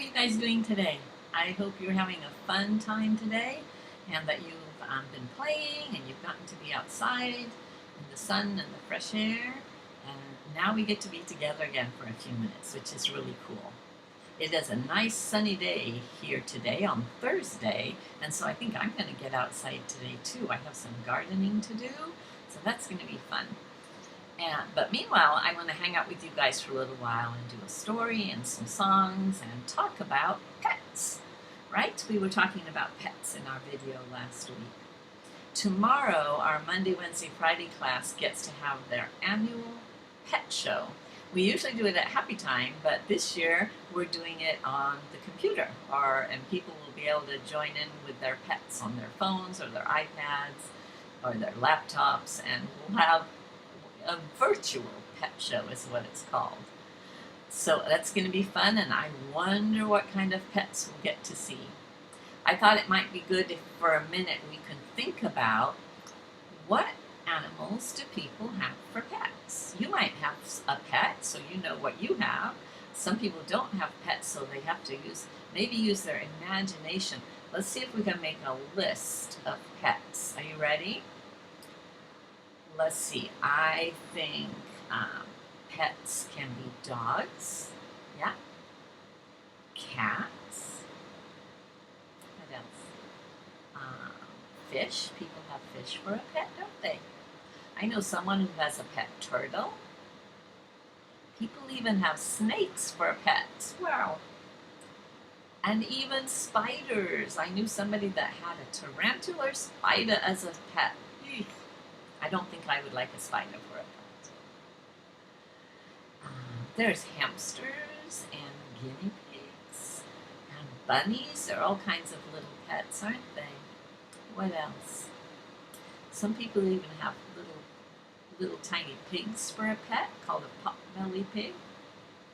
are you guys doing today? I hope you're having a fun time today and that you've been playing and you've gotten to be outside in the sun and the fresh air. And now we get to be together again for a few minutes, which is really cool. It is a nice sunny day here today on Thursday, and so I think I'm going to get outside today too. I have some gardening to do, so that's going to be fun. But meanwhile, I want to hang out with you guys for a little while and do a story and some songs and talk about pets, right? We were talking about pets in our video last week. Tomorrow, our Monday, Wednesday, Friday class gets to have their annual pet show. We usually do it at Happy Time, but this year we're doing it on the computer, and people will be able to join in with their pets on their phones or their iPads or their laptops, and we'll have a virtual pet show is what it's called. So that's going to be fun, and I wonder what kind of pets we'll get to see. I thought it might be good if for a minute we could think about what animals do people have for pets. You might have a pet, so you know what you have. Some people don't have pets, so they have to maybe use their imagination. Let's see if we can make a list of pets. Are you ready? Let's see, I think pets can be dogs, yeah, cats, what else? Fish, people have fish for a pet, don't they? I know someone who has a pet turtle. People even have snakes for pets, wow. And even spiders. I knew somebody that had a tarantular spider as a pet. Eesh. I don't think I would like a spider for a pet. There's hamsters and guinea pigs and bunnies. They're all kinds of little pets, aren't they? What else? Some people even have little tiny pigs for a pet called a potbelly pig.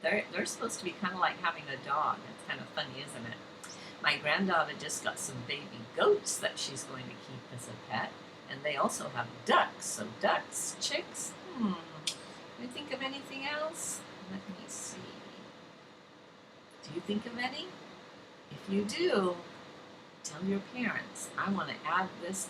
They're supposed to be kind of like having a dog. It's kind of funny, isn't it? My granddaughter just got some baby goats that she's going to keep as a pet. And they also have ducks. So ducks, chicks, Can you think of anything else? Let me see. Do you think of any? If you do, tell your parents. I want to add this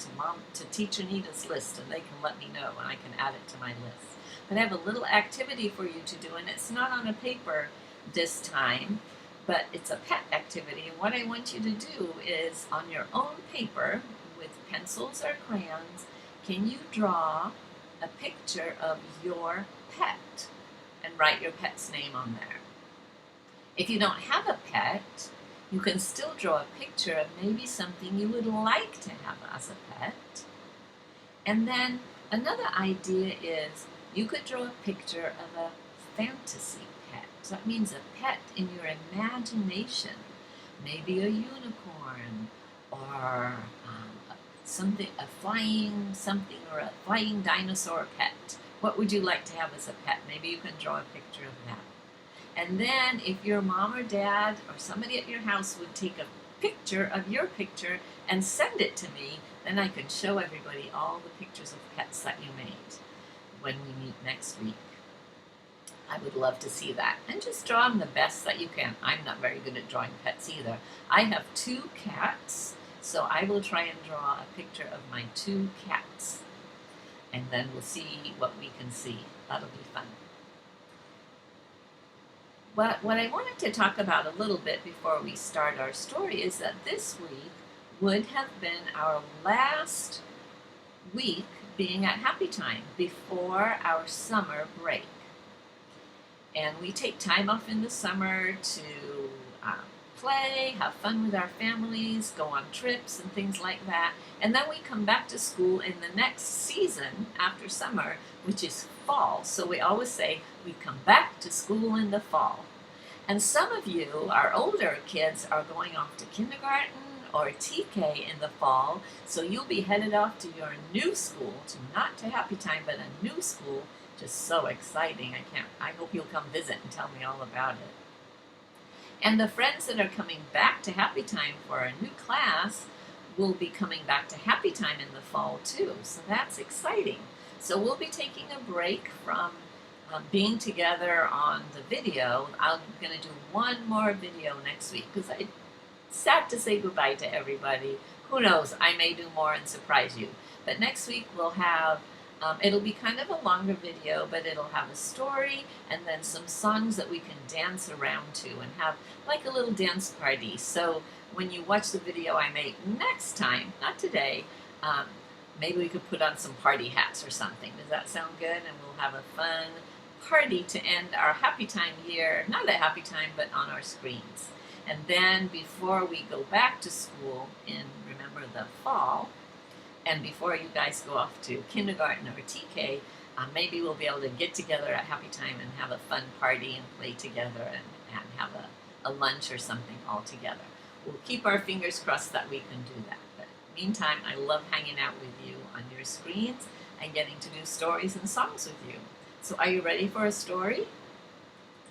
to Teacher Neita's list, and they can let me know, and I can add it to my list. But I have a little activity for you to do, and it's not on a paper this time, but it's a pet activity. And what I want you to do is on your own paper, with pencils or crayons, can you draw a picture of your pet and write your pet's name on there? If you don't have a pet, you can still draw a picture of maybe something you would like to have as a pet. And then another idea is you could draw a picture of a fantasy pet. So that means a pet in your imagination, maybe a unicorn or a flying dinosaur pet. What would you like to have as a pet? Maybe you can draw a picture of that. And then if your mom or dad or somebody at your house would take a picture of your picture and send it to me, then I can show everybody all the pictures of pets that you made when we meet next week. I would love to see that. And just draw them the best that you can. I'm not very good at drawing pets either. I have 2 cats. So I will try and draw a picture of my 2 cats, and then we'll see what we can see. That'll be fun. But what I wanted to talk about a little bit before we start our story is that this week would have been our last week being at Happy Time before our summer break. And we take time off in the summer to play, have fun with our families, go on trips and things like that. And then we come back to school in the next season after summer, which is fall. So we always say we come back to school in the fall. And some of you, our older kids, are going off to kindergarten or TK in the fall. So you'll be headed off to your new school, not to Happy Time, but a new school. Just so exciting. I hope you'll come visit and tell me all about it. And the friends that are coming back to Happy Time for a new class will be coming back to Happy Time in the fall too. So that's exciting. So we'll be taking a break from being together on the video. I'm going to do one more video next week because I'm sad to say goodbye to everybody. Who knows, I may do more and surprise you. But next week we'll have, it'll be kind of a longer video, but it'll have a story and then some songs that we can dance around to and have like a little dance party. So when you watch the video I make next time, not today, maybe we could put on some party hats or something. Does that sound good? And we'll have a fun party to end our Happy Time year, not a happy time, but on our screens. And then before we go back to school in, remember, the fall, and before you guys go off to kindergarten or TK, maybe we'll be able to get together at Happy Time and have a fun party and play together and have a lunch or something all together. We'll keep our fingers crossed that we can do that. But meantime, I love hanging out with you on your screens and getting to do stories and songs with you. So are you ready for a story?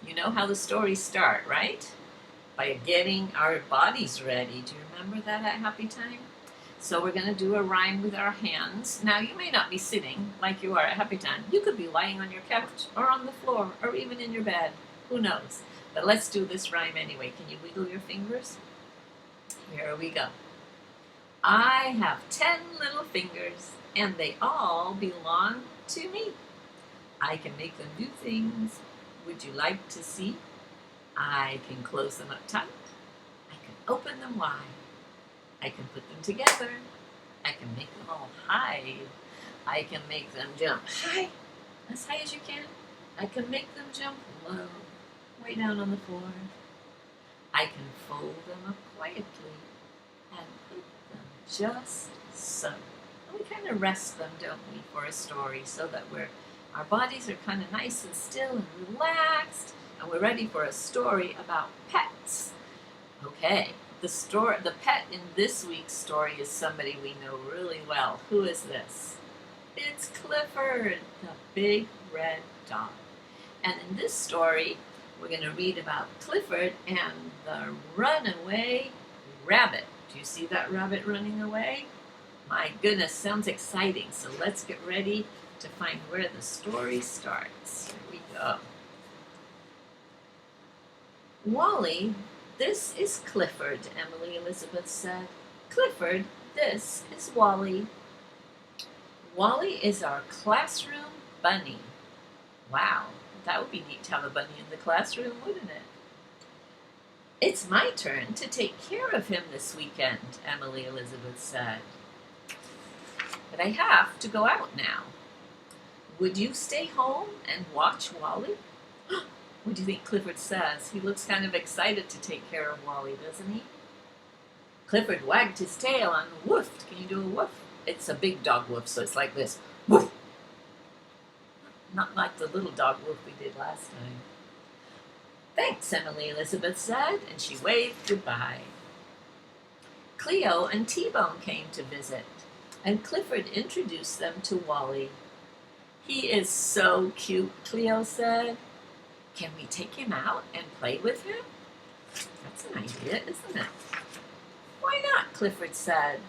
You know how the stories start, right? By getting our bodies ready. Do you remember that at Happy Time? So we're going to do a rhyme with our hands. Now you may not be sitting like you are at Happy Time. You could be lying on your couch or on the floor or even in your bed. Who knows? But let's do this rhyme anyway. Can you wiggle your fingers? Here we go. I have 10 little fingers and they all belong to me. I can make them do things. Would you like to see? I can close them up tight. I can open them wide. I can put them together. I can make them all hide. I can make them jump high, as high as you can. I can make them jump low, way down on the floor. I can fold them up quietly and put them just so. And we kind of rest them, don't we, for a story so that our bodies are kind of nice and still and relaxed. And we're ready for a story about pets. Okay, the pet in this week's story is somebody we know really well. Who is this? It's Clifford, the big red dog. And in this story, we're going to read about Clifford and the runaway rabbit. Do you see that rabbit running away? My goodness, sounds exciting. So let's get ready to find where the story starts. Here we go. Wally, this is Clifford, Emily Elizabeth said. Clifford, this is Wally. Wally is our classroom bunny. Wow, that would be neat to have a bunny in the classroom, wouldn't it? It's my turn to take care of him this weekend, Emily Elizabeth said. But I have to go out now. Would you stay home and watch Wally? What do you think Clifford says? He looks kind of excited to take care of Wally, doesn't he? Clifford wagged his tail and woofed. Can you do a woof? It's a big dog woof, so it's like this. Woof! Not like the little dog woof we did last time. Thanks, Emily Elizabeth said, and she waved goodbye. Cleo and T-Bone came to visit, and Clifford introduced them to Wally. He is so cute, Cleo said. Can we take him out and play with him? That's an idea, isn't it? Why not? Clifford said.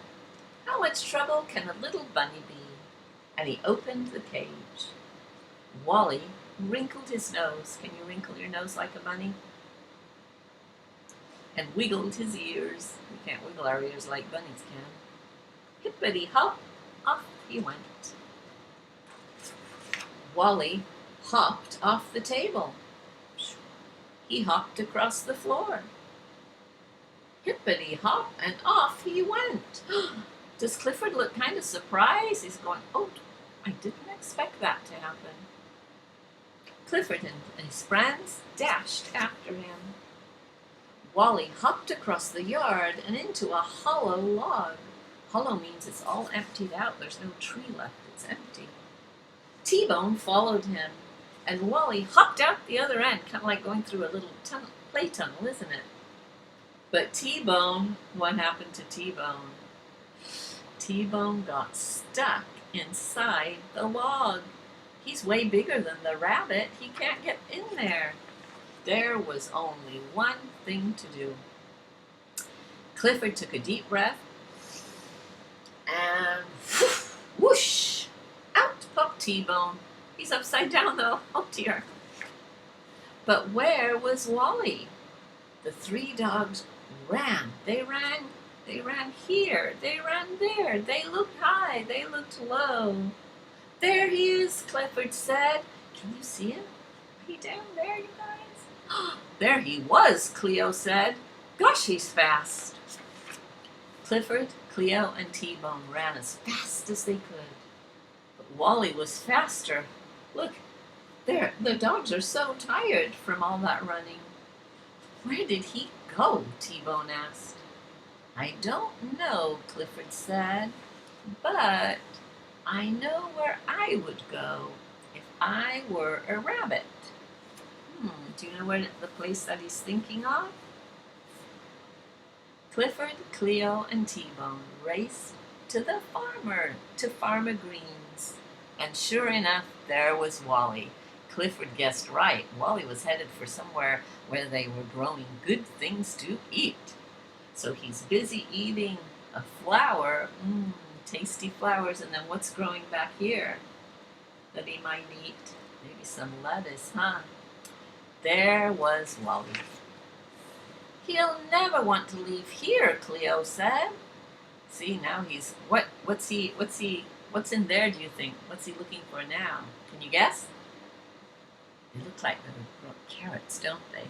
How much trouble can a little bunny be? And he opened the cage. Wally wrinkled his nose. Can you wrinkle your nose like a bunny? And wiggled his ears. We can't wiggle our ears like bunnies can. Hippity hop, off he went. Wally hopped off the table. He hopped across the floor. Hippity hop, and off he went. Does Clifford look kind of surprised? He's going, oh, I didn't expect that to happen. Clifford and his friends dashed after him. Wally hopped across the yard and into a hollow log. Hollow means it's all emptied out. There's no tree left. It's empty. T-Bone followed him, and Wally hopped out the other end, kind of like going through a little play tunnel, isn't it? But T-Bone, what happened to T-Bone? T-Bone got stuck inside the log. He's way bigger than the rabbit. He can't get in there. There was only one thing to do. Clifford took a deep breath, and whoosh, out popped T-Bone, He's upside down though. Oh dear. But where was Wally? The three dogs ran. They ran here. They ran there. They looked high. They looked low. There he is, Clifford said. Can you see him? Are you down there, you guys? There he was, Cleo said. Gosh, he's fast. Clifford, Cleo, and T-Bone ran as fast as they could. But Wally was faster. Look, there, the dogs are so tired from all that running. Where did he go? T-Bone asked. I don't know, Clifford said, but I know where I would go if I were a rabbit. Do you know where the place that he's thinking of? Clifford, Cleo, and T-Bone raced to Farmer Green's. And sure enough, there was Wally. Clifford guessed right. Wally was headed for somewhere where they were growing good things to eat. So he's busy eating a flower, tasty flowers, and then what's growing back here that he might eat? Maybe some lettuce, huh? There was Wally. He'll never want to leave here, Cleo said. See, now he's, what's in there, do you think? What's he looking for now? Can you guess? They look like little carrots, don't they?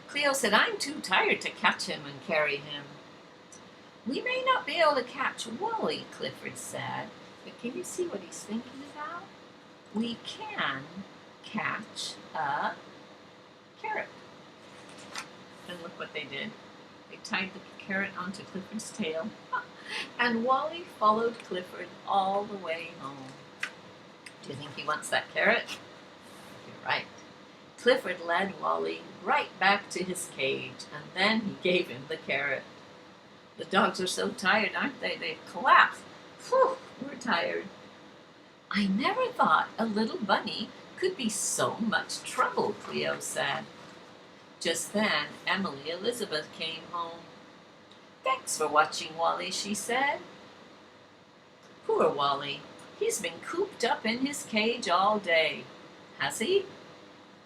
Cleo said, I'm too tired to catch him and carry him. We may not be able to catch Wally, Clifford said, but can you see what he's thinking about? We can catch a carrot. And look what they did. They tied the carrot onto Clifford's tail, and Wally followed Clifford all the way home. Do you think he wants that carrot? You're right. Clifford led Wally right back to his cage, and then he gave him the carrot. The dogs are so tired, aren't they? They've collapsed. Whew, we're tired. I never thought a little bunny could be so much trouble, Cleo said. Just then, Emily Elizabeth came home. Thanks for watching, Wally, she said. Poor Wally. He's been cooped up in his cage all day. Has he?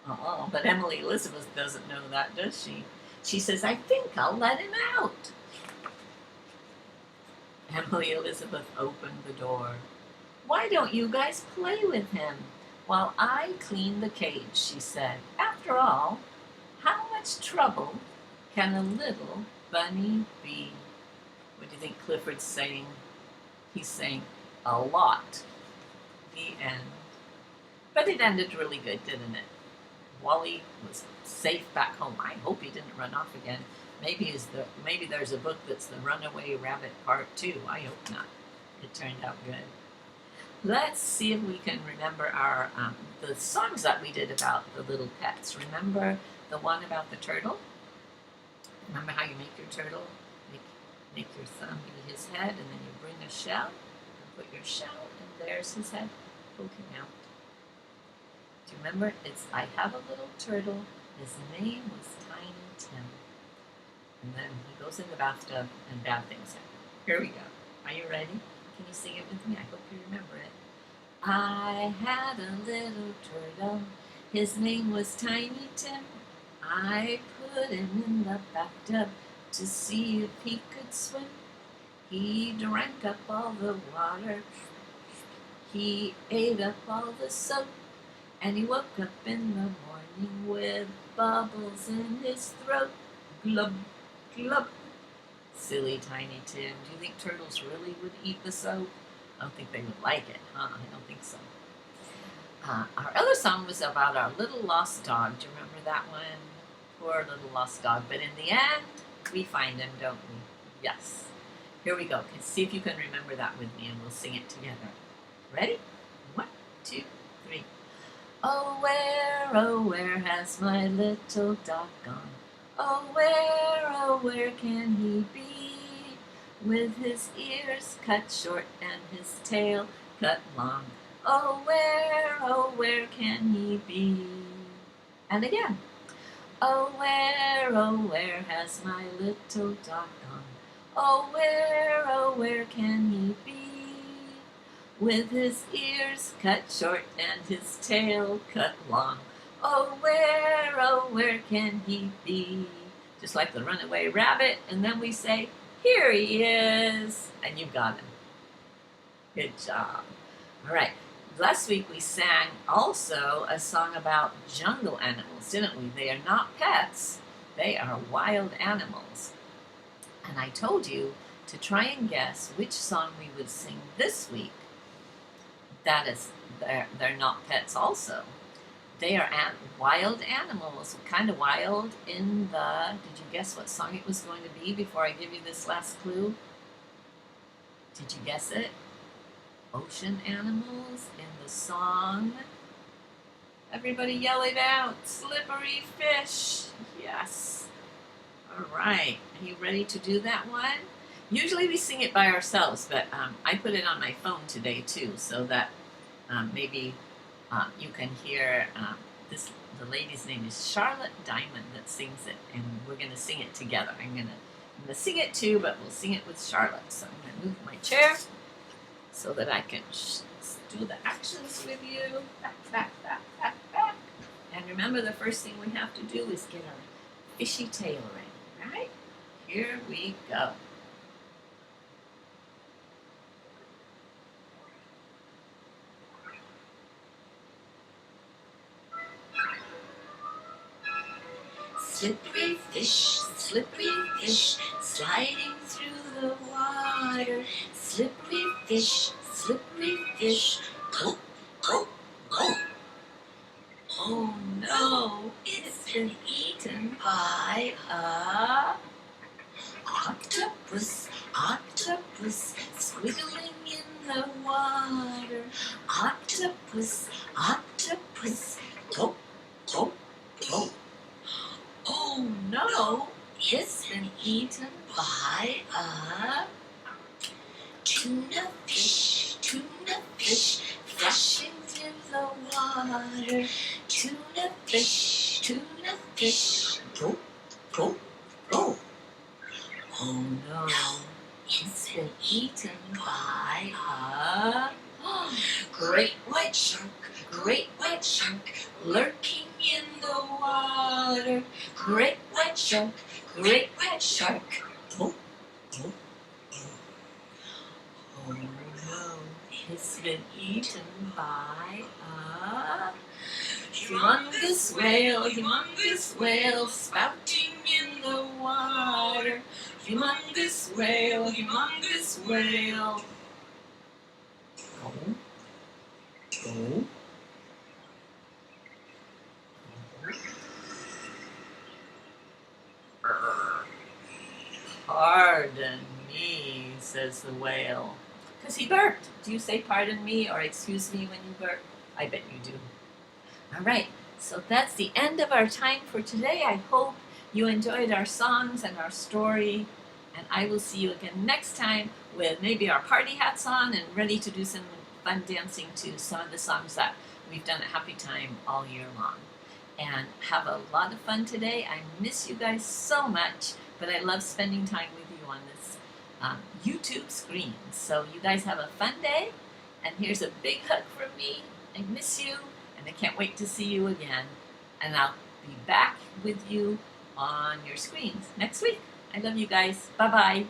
Oh, but Emily Elizabeth doesn't know that, does she? She says, I think I'll let him out. Emily Elizabeth opened the door. Why don't you guys play with him while I clean the cage, she said. After all, how much trouble can a little bunny be? What do you think Clifford's saying? He's saying a lot. The end. But it ended really good, didn't it? Wally was safe back home. I hope he didn't run off again. Maybe there's a book that's the Runaway Rabbit Part 2. I hope not. It turned out good. Let's see if we can remember our the songs that we did about the little pets. Remember the one about the turtle? Remember how you make your turtle? Make your thumb be his head, and then you bring a shell, and put your shell, and there's his head poking out. Do you remember? It's, I have a little turtle, his name was Tiny Tim. And then he goes in the bathtub, and bad things happen. Here we go. Are you ready? Can you sing it with me? I hope you remember it. I had a little turtle, his name was Tiny Tim. I put him in the bathtub to see if he could swim. He drank up all the water, he ate up all the soap, and he woke up in the morning with bubbles in his throat. Glub, glub. Silly Tiny Tim. Do you think turtles really would eat the soap? I don't think they would like it, huh? I don't think so. Our other song was about our little lost dog. Do you remember that one? Poor little lost dog. But in the end, we find him, don't we? Yes. Here we go. See if you can remember that with me, and we'll sing it together. Ready? 1, 2, 3. Oh, where has my little dog gone? Oh, where can he be? With his ears cut short and his tail cut long. Oh, where can he be? And again. Oh, where has my little dog gone? Oh, where can he be? with his ears cut short and his tail cut long. Oh, where can he be? Just like the runaway rabbit, and then we say, here he is, and you got him. Good job. All right. Last week we sang also a song about jungle animals, didn't we? They are not pets. They are wild animals. And I told you to try and guess which song we would sing this week. That is, they're not pets also. They are wild animals, kind of wild in the, did you guess what song it was going to be before I give you this last clue? Did you guess it? Ocean animals in the song. Everybody yell it out. Slippery fish. Yes. All right. Are you ready to do that one? Usually we sing it by ourselves, but I put it on my phone today too, so that maybe you can hear this. The lady's name is Charlotte Diamond that sings it, and we're going to sing it together. I'm gonna sing it too, but we'll sing it with Charlotte. So I'm going to move my chair so that I can do the actions with you. Back. And remember, the first thing we have to do is get our fishy tail ready, right? Here we go. Slippery fish, sliding through the water. Slippery fish, go, go, go. Oh no, it's been eaten by a octopus, squiggling in the water. Octopus, go, go, go. Oh no, it's been eaten by a tuna fish, flashing through the water. Tuna fish, go, go, go. Oh no, it's been eaten by a great white shark, lurking in the water. Great white shark, go, go, go. Oh no, it's been eaten by a humongous whale, spouting in the water. Humongous whale. Go, go. Pardon me, says the whale. Because he burped. Do you say pardon me or excuse me when you burp? I bet you do. All right, so that's the end of our time for today. I hope you enjoyed our songs and our story. And I will see you again next time with maybe our party hats on and ready to do some fun dancing to some of the songs that we've done at Happy Time all year long. And have a lot of fun today. I miss you guys so much, but I love spending time with you on this YouTube screen. So you guys have a fun day, and here's a big hug from me. I miss you, and I can't wait to see you again. And I'll be back with you on your screens next week. I love you guys. Bye-bye.